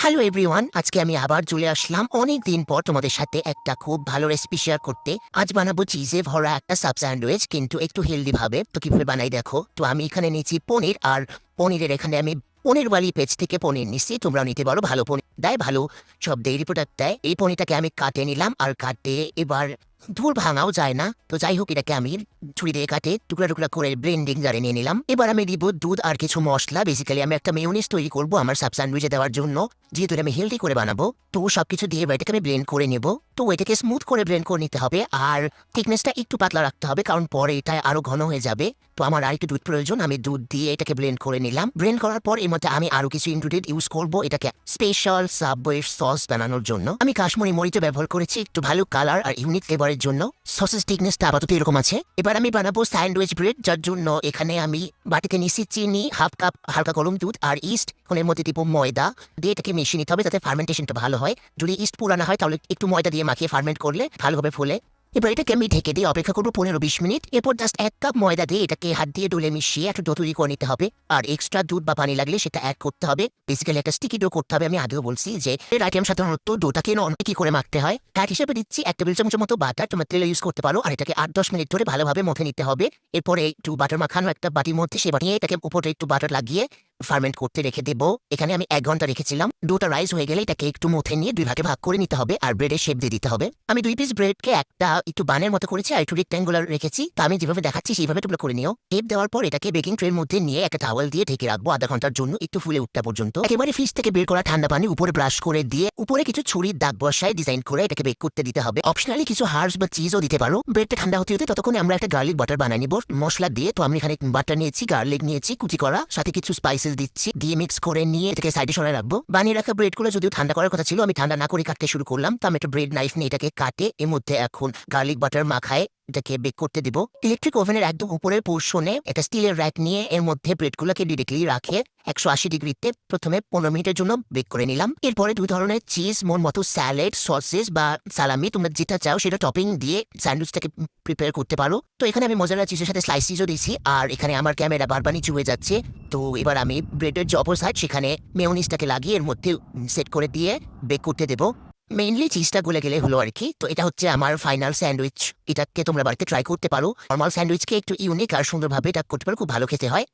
Hello everyone, আজকে আমি আবার চলে আসলাম অনেক দিন পর তোমাদের সাথে একটা খুব ভালো রেসিপি শেয়ার করতে। আজ বানাবো চিজে ভরা একটা সাব স্যান্ডউইচ, কিন্তু একটু হেলদি ভাবে। তো কিভাবে বানাই দেখো। তো আমি এখানে নিয়েছি পনির, আর পনিরের এখানে আমি পনির বালি পেজ থেকে পনির নিচ্ছি। তোমরাও নিতে পারো, ভালো পনির দেয়, ভালো সব ডেইরি প্রোডাক্ট দেয়। এই পনিরটাকে আমি কাটে নিলাম, আর কাটে এবার ধুর ভাঙাও যায় না। তো যাই হোক, এটাকে আমি ছুরি দিয়ে কাটে টুকরা টুকরা করে ব্লেন্ডিং জারে নিয়ে নিলাম। এবার আমি দিব দুধ আর কিছু মশলা। বেসিক্যালি আমি একটা মেয়োনিজ তৈরি করবো আমার সাব স্যান্ডউইচে দেওয়ার জন্য, যেহেতু আমি হেলদি করে বানাবো। তো সবকিছু দিয়ে এবার এটাকে আমি ব্লেন্ড করে নেব। তো এটাকে স্মুথ করে ব্লেন্ড করে নিতে হবে, আর থিকনেসটা একটু পাতলা রাখতে হবে, কারণ পরে এটা আরো ঘন হয়ে যাবে। তো আমার আর একটু দুধ প্রয়োজন, আমি দুধ দিয়ে এটাকে ব্লেন্ড করে নিলাম। ব্লেন্ড করার পর এর মধ্যে আমি আরো কিছু ইনগ্রিডিয়েন্ট ইউজ করবো এটাকে স্পেশাল সাবওয়ে সস বানানোর জন্য। আমি কাশ্মীরি মরিচ ব্যবহার করেছি একটু ভালো কালার আর ইউনিক ফ্লেভারের জন্য। সসের থিকনেসটা আপাতত এরকম আছে। এবার আমি বানাবো স্যান্ডউইচ ব্রেড, যার জন্য এখানে আমি বাটিতে নিচ্ছি চিনি, হাফ কাপ হালকা গরম দুধ আর ইস্ট। এর মধ্যে দিব ময়দা, দিয়ে এটাকে মিশিয়ে নিতে হবে যাতে ফার্মেন্টেশনটা ভালো হয়। যদি ইস্ট পুরানো হয় তাহলে একটু ময়দা দিয়ে মাখিয়ে ফার্মেন্ট করলে ভালোভাবে ফুলে। এবার এটাকে আমি ঢেকে দিয়ে অপেক্ষা করবো 15-20 মিনিট। এরপর জাস্ট 1 কাপ ময়দা দিয়ে এটাকে হাত দিয়ে ডলে মিশিয়ে একটা ডো তৈরি করে নিতে হবে। আর এক্সট্রা দুধ বা পানি লাগলে সেটা অ্যাড করতে হবে। বেসিক্যালি একটা স্টিকি ডো করতে হবে। আমি আগেও বলছি যে এর আইটেম সাধারণত ডোটাকে কি করে মাখতে হয়। ফ্যাট হিসেবে দিচ্ছি 1 টেবিল চামচের মতো বাটার, তোমরা তেল ইউজ করতে পারো। আর এটাকে 8-10 মিনিট ধরে ভালোভাবে মথে নিতে হবে। এরপরে একটু বাটার মাখানো একটা বাটির মধ্যে সে বানিয়ে এটাকে উপরে একটু বাটার লাগিয়ে ফার্মেন্ট করতে রেখে দেবো। এখানে আমি 1 ঘন্টা রেখেছিলাম। ডোটা রাইস হয়ে গেলে এটাকে একটু মুথে নিয়ে 2 ভাগে ভাগ করে নিতে হবে, আর ব্রেডের শেপ দিয়ে দিতে হবে। আমি 2 পিস ব্রেডকে একটা একটু বানের মতো করেছি আর একটু রেক্ট্যাঙ্গুলার রেখেছি। তো আমি যেভাবে দেখাচ্ছি সেইভাবে তোমরা করে নিও। শেপ দেওয়ার পর এটাকে বেকিং ট্রের মধ্যে নিয়ে একটা টাওয়েল দিয়ে ঢেকে রাখবো আধা ঘন্টার জন্য, একটু ফুলে উঠতে পর্যন্ত। একেবারে ফ্রিজ থেকে বের করা ঠান্ডা পানি উপরে ব্রাশ করে দিয়ে উপরে কিছু ছুরির দাগ বসায় ডিজাইন করে এটাকে বেক করতে দিতে হবে। অপশনালি কিছু হার্বস বা চিজও দিতে পারো। ব্রেডটা ঠান্ডা হতে হতে ততক্ষণে আমরা একটা গার্লিক বাটার বানিয়ে নিব মশলা দিয়ে। তো আমি এখানে বাটার নিয়েছি, গার্লিক নিয়েছি কুচি করা, সাথে কিছু স্পাইসেস দিচ্ছি, দিয়ে মিক্স করে নিয়ে এটাকে সাইডে সরাই রাখবো। বানিয়ে রাখা ব্রেডগুলো যদিও ঠান্ডা করার কথা ছিল, আমি ঠান্ডা না করে কাটতে শুরু করলাম। তো আমি একটা ব্রেড নাইফ নিয়ে এটাকে কাটে এর মধ্যে এখন গার্লিক বাটার মাখায় এটাকে বেক করতে দিব। ইলেকট্রিক ওভেনের একদম উপরের পোর্শনে একটা স্টিলের র্যাক নিয়ে এর মধ্যে ব্রেডগুলোকে ডিরেক্টলি রাখে 180 ডিগ্রিতে প্রথমে 15 মিনিটের জন্য বেক করে নিলাম। এরপরে 2 ধরনের চিজ, মন মতো স্যালাড, সসেস বা সালামি, তোমরা যেটা চাও সেটা টপিং দিয়ে স্যান্ডউইচটাকে প্রিপেয়ার করতে পারো। তো এখানে আমি মজাদার চিজের সাথে স্লাইস চিজও দিয়েছি। আর এখানে আমার ক্যামেরা বারবার নিচু হয়ে যাচ্ছে। তো এবার আমি ব্রেডের যে অপর সাইড সেখানে মেয়োনিজটাকে লাগিয়ে এর মধ্যে সেট করে দিয়ে বেক করতে দেবো। মেইনলি চিজটা গলে গেলে হলো আর কি। তো এটা হচ্ছে আমার ফাইনাল স্যান্ডউইচ। এটাকে তোমরা বাড়িতে ট্রাই করতে পারো। নর্মাল স্যান্ডউইচকে একটু ইউনিক আর সুন্দরভাবে এটা করতে পারো, খুব ভালো খেতে হয়।